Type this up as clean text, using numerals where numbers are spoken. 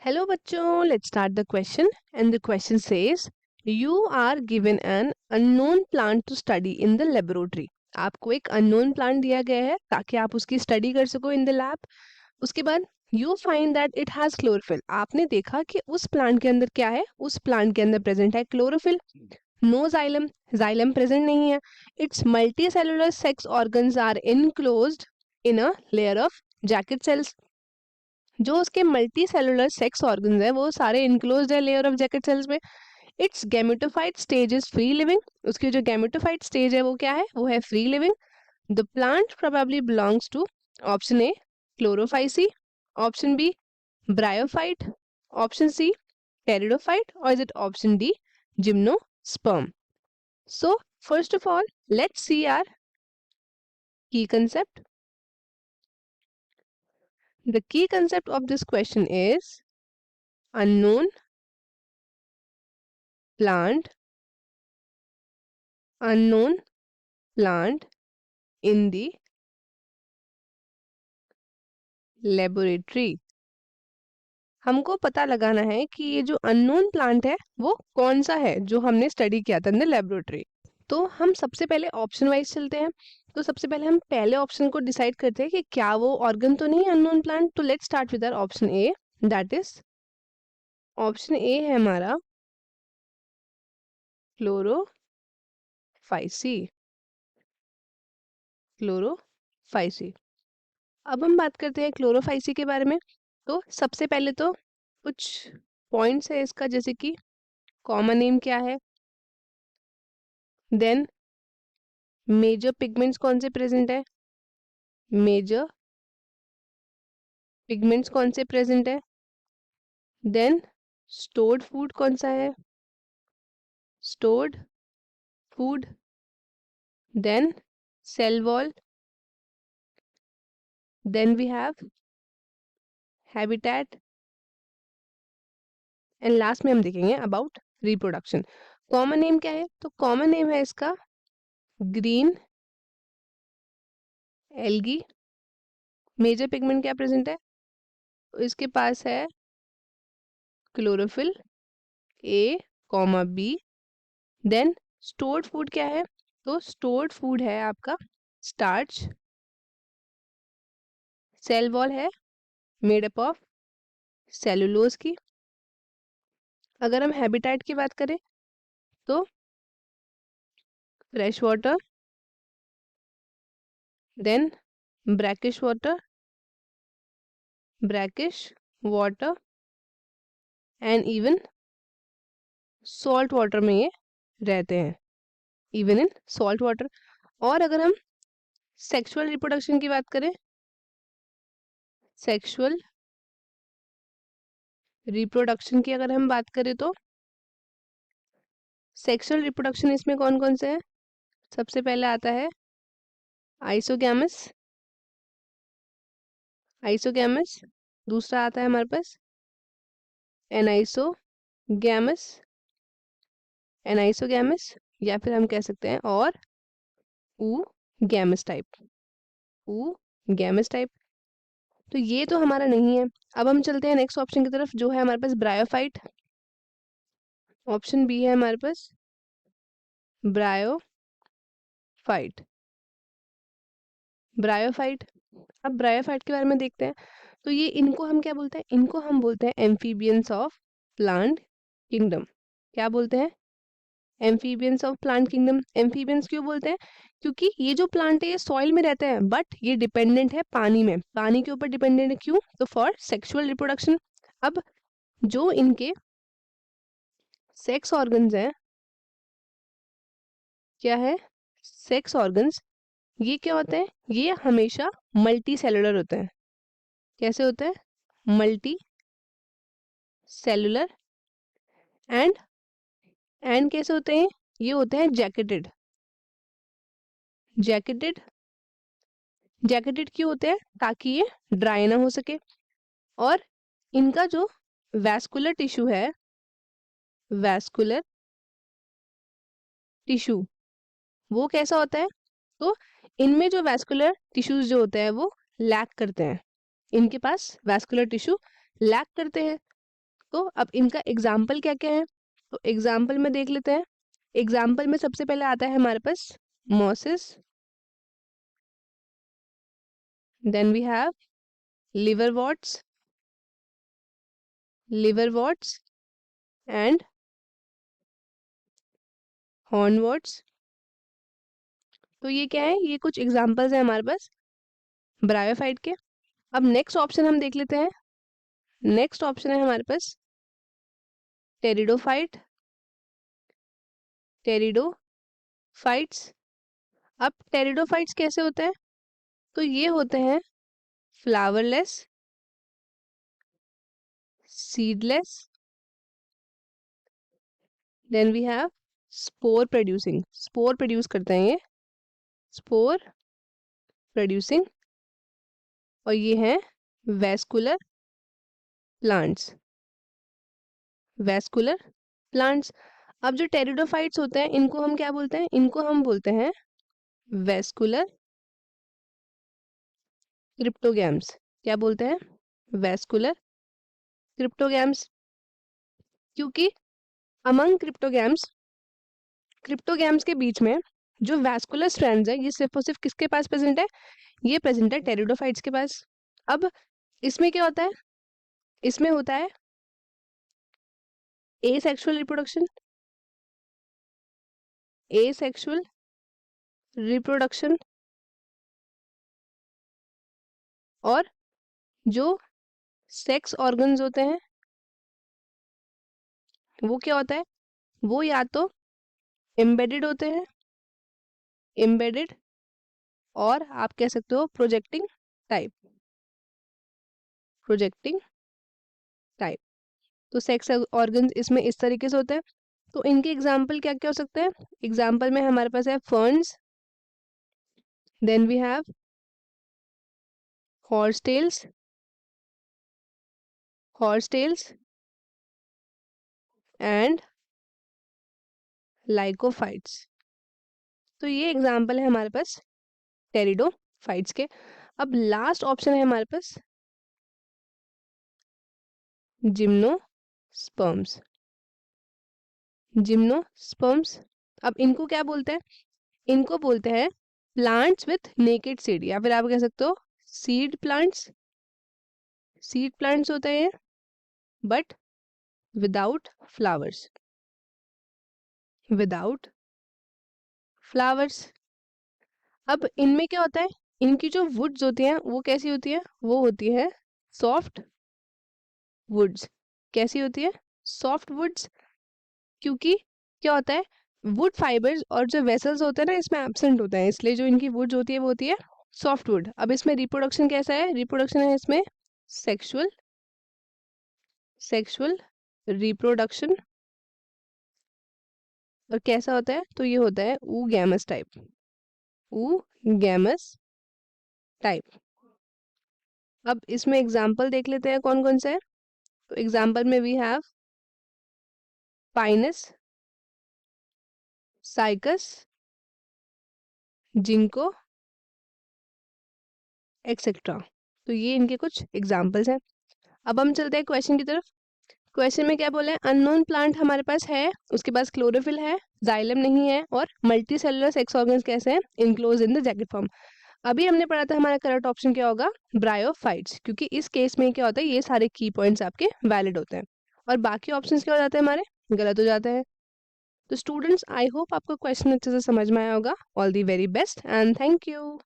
Hello बच्चों, let's start the question and the question says you are given an unknown plant to study in the laboratory. आपको एक unknown plant दिया गया है ताकि आप उसकी स्टडी कर सको in the lab. उसके बाद you find that it has chlorophyll. आपने देखा कि उस प्लांट के अंदर क्या है, उस प्लांट के अंदर प्रेजेंट है chlorophyll. No xylem, xylem present नहीं है. Its multicellular sex organs are enclosed in a layer of jacket cells. जो उसके मल्टी सेलुलर सेक्स ऑर्गन्स है वो सारे इनक्लोज्ड है लेयर ऑफ जैकेट सेल्स में. It's gametophyte stage is free living. उसकी जो गैमेटोफाइट स्टेज है वो क्या है, वो है free living. The plant probably belongs to option A chlorophyceae, option B bryophyte, option C pteridophyte, और is it option D gymnosperm. So first of all let's see our key concept. The key concept of this question is unknown plant in the laboratory. हमको पता लगाना है कि ये जो unknown plant है वो कौन सा है जो हमने स्टडी किया था इन द लेबोरेटरी. तो हम सबसे पहले ऑप्शन वाइज चलते हैं. तो सबसे पहले हम पहले ऑप्शन को डिसाइड करते हैं कि क्या वो ऑर्गन तो नहीं है अननोन प्लांट. तो let's start with our option A, that is option A है हमारा क्लोरोफाइसी. अब हम बात करते हैं क्लोरोफाइसी के बारे में. तो सबसे पहले तो कुछ पॉइंट्स है इसका, जैसे कि कॉमन नेम क्या है, देन मेजर पिगमेंट्स कौन से प्रेजेंट है, देन स्टोर्ड फूड कौन सा है, then cell wall, then we have habitat, and last में हम देखेंगे अबाउट रिप्रोडक्शन. कॉमन नेम क्या है, तो कॉमन नेम है इसका ग्रीन एल्गी. मेजर पिगमेंट क्या प्रेजेंट है, इसके पास है chlorophyll A comma B. Then stored food क्या है, तो स्टोर्ड फूड है आपका स्टार्च. सेल वॉल है मेड अप ऑफ सेलुलोज की. अगर हम हैबिटेट की बात करें तो fresh water, then brackish water and even salt water में ये रहते हैं, इवन इन सॉल्ट वाटर. और अगर हम सेक्सुअल रिप्रोडक्शन की बात करें, सेक्सुअल रिप्रोडक्शन की अगर हम बात करें तो सेक्सुअल रिप्रोडक्शन इसमें कौन कौन से है, सबसे पहले आता है आइसोगैमस. दूसरा आता है हमारे पास एनाइसोगैमस, या फिर हम कह सकते हैं और गैमस टाइप. तो ये तो हमारा नहीं है. अब हम चलते हैं नेक्स्ट ऑप्शन की तरफ, जो है हमारे पास ब्रायोफाइट. ऑप्शन बी है हमारे पास ब्रायोफाइट. अब ब्रायोफाइट के बारे में देखते हैं. तो ये इनको हम क्या बोलते हैं, इनको हम बोलते हैं एम्फीबियंस ऑफ प्लांट किंगडम. क्या बोलते हैं, amphibians of plant kingdom. Amphibians क्यों बोलते हैं, क्योंकि ये जो प्लांट है ये सॉइल में रहते हैं बट ये डिपेंडेंट है पानी में, पानी के ऊपर डिपेंडेंट है. क्यों, तो फॉर सेक्सुअल रिप्रोडक्शन. अब जो इनके सेक्स ऑर्गन्स हैं, क्या है सेक्स ऑर्गन्स, ये क्या होते हैं, ये हमेशा मल्टी सेलुलर होते हैं. कैसे होते हैं, मल्टी सेलुलर. एंड कैसे होते हैं, ये होते हैं जैकेटेड. क्यों होते हैं, ताकि ये ड्राई ना हो सके. और इनका जो वैस्कुलर टिश्यू वो कैसा होता है, तो इनमें जो वैस्कुलर टिश्यूज जो होते हैं वो लैक करते हैं, इनके पास वैस्कुलर टिश्यू लैक करते हैं. तो अब इनका एग्जाम्पल क्या क्या है, तो एग्जाम्पल में देख लेते हैं। एग्जाम्पल में सबसे पहले आता है हमारे पास mosses, then we have liverworts and hornworts। तो ये क्या है, ये कुछ एग्जाम्पल्स हैं हमारे पास ब्रायोफाइट के। अब नेक्स्ट ऑप्शन हम देख लेते हैं। नेक्स्ट ऑप्शन है हमारे पास टेरिडोफाइट, टेरिडोफाइट्स। अब टेरिडोफाइट्स कैसे होते हैं, तो ये होते हैं flowerless, seedless, then we have spore producing, spore produce करते हैं ये, स्पोर प्रोड्यूसिंग, और ये हैं वेस्कुलर प्लांट्स, वेस्कुलर प्लांट्स। अब जो टेरिडोफाइट्स होते हैं इनको हम क्या बोलते हैं, इनको हम बोलते हैं वेस्कुलर क्रिप्टोगैम्स। क्या बोलते हैं, वेस्कुलर क्रिप्टोगैम्स। क्योंकि अमंग क्रिप्टोगैम्स के बीच में जो वैस्कुलर स्ट्रैंड्स है ये सिर्फ और सिर्फ किसके पास प्रेजेंट है, ये प्रेजेंट है टेरिडोफाइट्स के पास। अब इसमें क्या होता है, इसमें होता है एसेक्सुअल रिप्रोडक्शन, एसेक्सुअल रिप्रोडक्शन, और जो सेक्स ऑर्गन्स होते हैं वो क्या होता है, वो या तो एम्बेडेड होते हैं, एम्बेडेड, और आप कह सकते हो प्रोजेक्टिंग टाइप, प्रोजेक्टिंग टाइप। तो सेक्स ऑर्गन्स इसमें इस तरीके से होते हैं। तो इनके एग्जाम्पल क्या क्या हो सकते हैं, एग्जाम्पल में हमारे पास है ferns, then we have horsetails, horsetails and lycophytes. तो ये एग्जाम्पल है हमारे पास टेरिडोफाइट्स के। अब लास्ट ऑप्शन है हमारे पास जिम्नोस्पर्म्स, जिम्नोस्पर्म्स। अब इनको क्या बोलते हैं, इनको बोलते हैं प्लांट्स विथ नेकेड सीड, या फिर आप कह सकते हो सीड प्लांट्स, सीड प्लांट्स होते हैं but without flowers, without flowers. अब इनमें क्या होता है, इनकी जो वुड्स होती हैं वो कैसी होती है, वो होती है सॉफ्ट वुड्स। कैसी होती है, सॉफ्ट वुड्स। क्योंकि क्या होता है, वुड फाइबर्स और जो वेसल्स होते हैं ना इसमें एब्सेंट होते हैं, इसलिए जो इनकी वुड्स होती है वो होती है सॉफ्ट वुड। अब इसमें रिप्रोडक्शन कैसा है, रिप्रोडक्शन है इसमें सेक्सुअल, सेक्सुअल रिप्रोडक्शन। और कैसा होता है, तो ये होता है ऊगैमस टाइप, ऊगैमस टाइप। अब इसमें एग्जाम्पल देख लेते हैं कौन कौन से है। तो एग्जाम्पल में we have pinus, cycas, ginkgo etcetera. तो ये इनके कुछ एग्जाम्पल्स हैं। अब हम चलते हैं क्वेश्चन की तरफ। क्वेश्चन में क्या बोला है, अननोन प्लांट हमारे पास है, उसके पास क्लोरोफिल है, जाइलम नहीं है, और मल्टी सेलुलर सेक्स ऑर्गन्स कैसे हैं, enclose in the jacket form. अभी हमने पढ़ा था हमारा करेक्ट ऑप्शन क्या होगा, ब्रायोफाइट्स, क्योंकि इस केस में क्या होता है ये सारे की पॉइंट्स आपके वैलिड होते हैं, और बाकी ऑप्शंस क्या हो जाते हैं हमारे गलत हो जाते हैं। तो स्टूडेंट्स आई होप आपको क्वेश्चन अच्छे से समझ में आया होगा। All the very best and thank you.